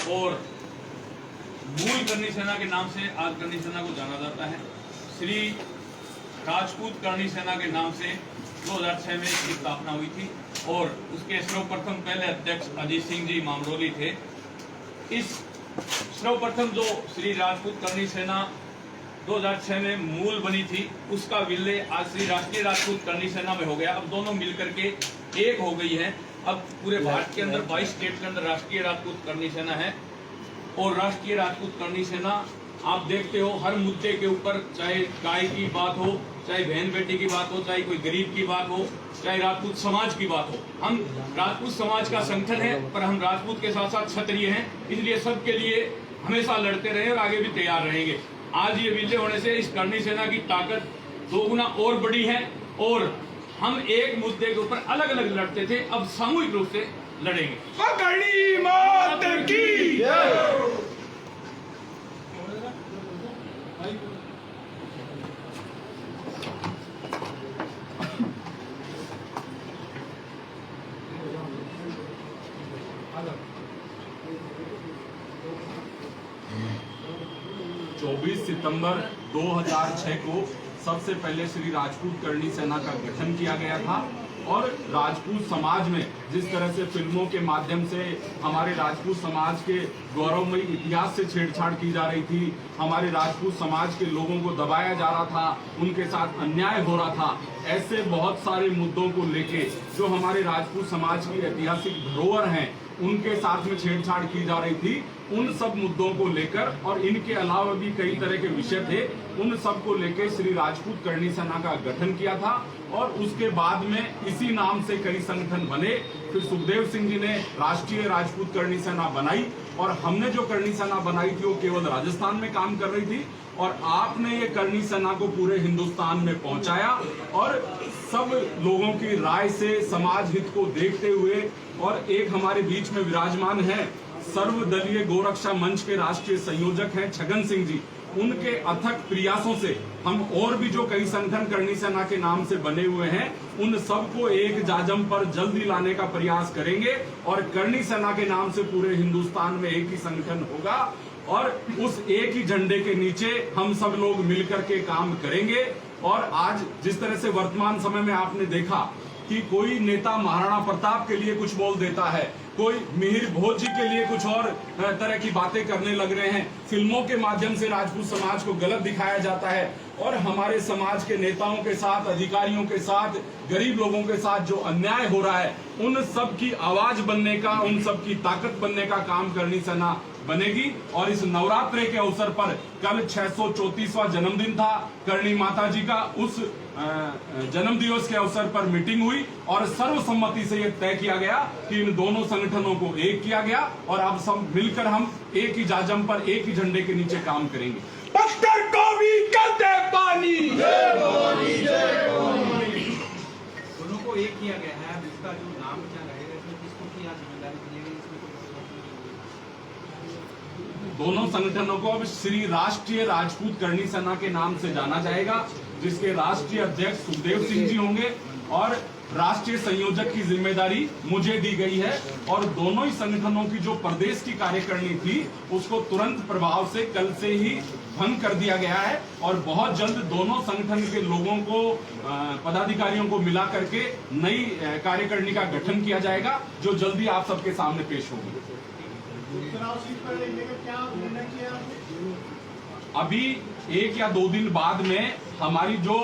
और मूल करणी सेना के नाम से आज करणी सेना को जाना जाता है। श्री राजपूत करणी सेना के नाम से 2006 में इसकी स्थापना हुई थी और उसके सर्वप्रथम पहले अध्यक्ष अजीत सिंह जी मामरोली थे। इस सर्वप्रथम जो श्री राजपूत करणी सेना 2006 में मूल बनी थी, उसका विलय आज श्री राष्ट्रीय राजपूत करणी सेना में हो गया। अब दोनों मिलकर के एक हो गई है। अब पूरे भारत के अंदर 22 स्टेट के अंदर राष्ट्रीय राजपूत करणी सेना है और राष्ट्रीय राजपूत करणी सेना आप देखते हो हर मुद्दे के ऊपर, चाहे गाय की बात हो, चाहे बहन बेटी की बात हो, चाहे कोई गरीब की बात हो, चाहे राजपूत समाज की बात हो। हम राजपूत समाज का संगठन है, पर हम राजपूत के साथ साथ क्षत्रिय हैं, इसलिए सबके लिए हमेशा लड़ते रहे और आगे भी तैयार रहेंगे। आज ये विलय होने से इस करणी सेना की ताकत 2 गुना और बड़ी है और हम एक मुद्दे के ऊपर अलग अलग लड़ते थे, अब सामूहिक रूप से लड़ेंगे। करणी मात की जय। 24 सितंबर 2006 को सबसे पहले श्री राजपूत करणी सेना का गठन किया गया था और राजपूत समाज में जिस तरह से फिल्मों के माध्यम से हमारे राजपूत समाज के गौरवमयी इतिहास से छेड़छाड़ की जा रही थी, हमारे राजपूत समाज के लोगों को दबाया जा रहा था, उनके साथ अन्याय हो रहा था, ऐसे बहुत सारे मुद्दों को लेके जो हमारे राजपूत समाज की ऐतिहासिक धरोहर हैं उनके साथ में छेड़छाड़ की जा रही थी, उन सब मुद्दों को लेकर और इनके अलावा भी कई तरह के विषय थे, उन सब को लेकर श्री राजपूत करणी सेना का गठन किया था और उसके बाद में इसी नाम से कई संगठन बने। फिर सुखदेव सिंह जी ने राष्ट्रीय राजपूत करणी सेना बनाई और हमने जो करणी सेना बनाई थी वो केवल राजस्थान में काम कर रही थी और आपने ये करणी सेना को पूरे हिंदुस्तान में पहुंचाया और सब लोगों की राय से समाज हित को देखते हुए और एक हमारे बीच में विराजमान है सर्वदलीय गोरक्षा मंच के राष्ट्रीय संयोजक हैं छगन सिंह जी, उनके अथक प्रयासों से हम और भी जो कई संगठन करणी सेना के नाम से बने हुए हैं उन सबको एक जाजम पर जल्दी लाने का प्रयास करेंगे और करणी सेना के नाम से पूरे हिंदुस्तान में एक ही संगठन होगा और उस एक ही झंडे के नीचे हम सब लोग मिलकर के काम करेंगे। और आज जिस तरह से वर्तमान समय में आपने देखा कि कोई नेता महाराणा प्रताप के लिए कुछ बोल देता है, कोई मिहिर भोज जी के लिए कुछ और तरह की बातें करने लग रहे हैं, फिल्मों के माध्यम से राजपूत समाज को गलत दिखाया जाता है और हमारे समाज के नेताओं के साथ, अधिकारियों के साथ, गरीब लोगों के साथ जो अन्याय हो रहा है उन सब की आवाज बनने का, उन सब की ताकत बनने का काम करणी सेना बनेगी। और इस नवरात्रे के अवसर पर कल 634वां जन्मदिन था करणी माता जी का, उस जन्म दिवस के अवसर पर मीटिंग हुई और सर्वसम्मति से यह तय किया गया कि इन दोनों संगठनों को एक किया गया और अब सब मिलकर हम एक ही जाजम पर, एक ही झंडे के नीचे काम करेंगे। पत्थर को भी करते पानी, जय भवानी जय भवानी। दोनों को एक किया गया है, अब इसका जो नाम क्या रहेगा, इसमें किसको क्या जिम्मेदारी दी गई, इसमें दोनों संगठनों को अब श्री राष्ट्रीय राजपूत करणी सेना के नाम से जाना जाएगा, जिसके राष्ट्रीय अध्यक्ष सुखदेव सिंह जी होंगे और राष्ट्रीय संयोजक की जिम्मेदारी मुझे दी गई है। और दोनों ही संगठनों की जो प्रदेश की कार्यकारिणी थी उसको तुरंत प्रभाव से कल से ही भंग कर दिया गया है और बहुत जल्द दोनों संगठन के लोगों को, पदाधिकारियों को मिला करके नई कार्यकारिणी का गठन किया जाएगा जो जल्दी आप सबके सामने पेश होगी। अभी 1 या 2 दिन बाद में हमारी जो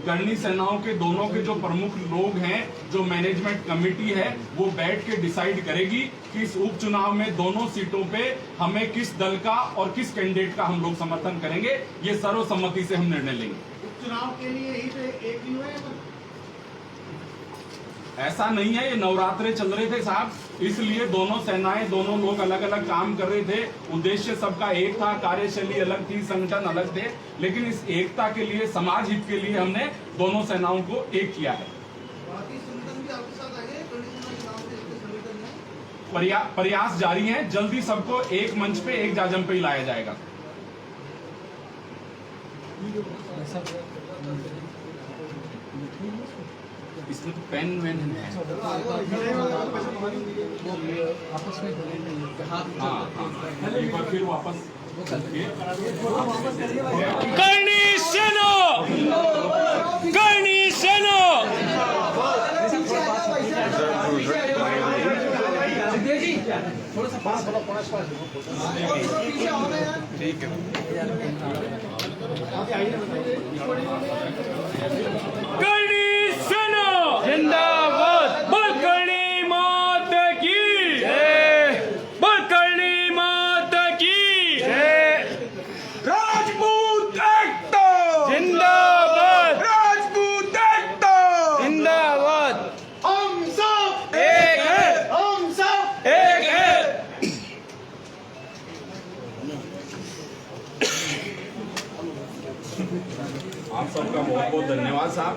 करणी सेनाओं के दोनों के जो प्रमुख लोग हैं, जो मैनेजमेंट कमेटी है, वो बैठ के डिसाइड करेगी कि इस उपचुनाव में दोनों सीटों पे हमें किस दल का और किस कैंडिडेट का हम लोग समर्थन करेंगे। ये सर्वसम्मति से हम निर्णय लेंगे। उपचुनाव के लिए यही पे एक ही हुए, ऐसा नहीं है, ये नवरात्रे चल रहे थे साहब, इसलिए दोनों सेनाएं, दोनों लोग अलग अलग काम कर रहे थे। उद्देश्य सबका एक था, कार्यशैली अलग थी, संगठन अलग थे, लेकिन इस एकता के लिए, समाज हित के लिए हमने दोनों सेनाओं को एक किया है। प्रयास जारी है, जल्दी सबको एक मंच पे, एक जाजम पे ही लाया जाएगा। इसमें तो पेन वेन है। हाँ हाँ, एक बार फिर वापस करनी सेना, करनी सेना। करनी सेना जिंदाबाद। बोल करनी मात की जय, बोल करनी मात की जय। राजपूत एकता जिंदाबाद, राजपूत एकता जिंदाबाद। हम सब एक है, हम सब एक है। आप सबका बहुत बहुत धन्यवाद साहब।